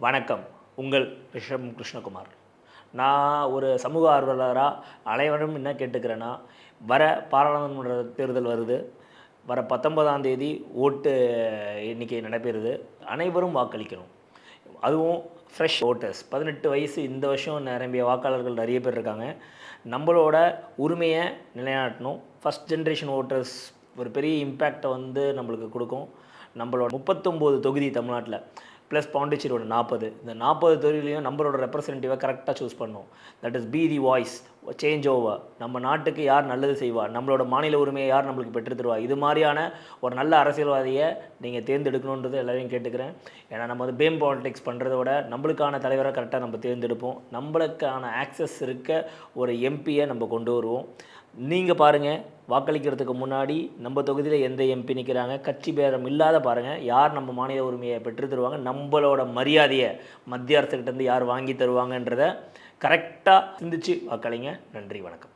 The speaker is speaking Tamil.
வணக்கம். உங்கள் ரிஷம் கிருஷ்ணகுமார். நான் ஒரு சமூக ஆர்வலராக அனைவரும் என்ன கேட்டுக்கிறேன்னா, வர பாராளுமன்ற தேர்தல் வருது. வர 19ஆம் தேதி ஓட்டு எண்ணிக்கை நடைபெறுது. அனைவரும் வாக்களிக்கணும். அதுவும் ஃப்ரெஷ் ஓட்டர்ஸ் 18 வயசு இந்த வருஷம் நிரம்பிய வாக்காளர்கள் நிறைய பேர் இருக்காங்க. நம்மளோட உரிமையை நிலைநாட்டணும். ஃபஸ்ட் ஜென்ரேஷன் ஓட்டர்ஸ் ஒரு பெரிய இம்பேக்டை நம்மளுக்கு கொடுக்கும். நம்மளோட 39 தொகுதி தமிழ்நாட்டில் ப்ளஸ் பாண்டிச்சேரியோட 40, இந்த 40 தொகுதியிலையும் நம்மளோட ரெப்ரசன்டேட்டிவை கரெக்டாக சூஸ் பண்ணணும். That is be the voice, change over. நம்ம நாட்டுக்கு யார் நல்லது செய்வா, நம்மளோட மாநில உரிமையை யார் நம்மளுக்கு பெற்று தருவா, இது மாதிரியான ஒரு நல்ல அரசியல்வாதியை நீங்கள் தேர்ந்தெடுக்கணுன்றது எல்லாரையும் கேட்டுக்கிறேன். ஏன்னா நம்ம பேம் பாலிடிக்ஸ் பண்ணுறத விட நம்மளுக்கான தலைவரை கரெக்டாக நம்ம தேர்ந்தெடுப்போம். நம்மளுக்கான ஆக்சஸ் இருக்க ஒரு எம்பியை நம்ம கொண்டு வருவோம். நீங்கள் பாருங்கள், வாக்களிக்கிறதுக்கு முன்னாடி நம்ம தொகுதியில் எந்த எம்பி நிற்கிறாங்க, கட்சி பேரம் இல்லாத பாருங்கள், யார் நம்ம மாநில உரிமையை பெற்று தருவாங்க, நம்மளோட மரியாதையை மத்திய அரசுக்கிட்டேருந்து யார் வாங்கி தருவாங்கன்றதை கரெக்டாக சிந்திச்சு வாக்களிங்க. நன்றி, வணக்கம்.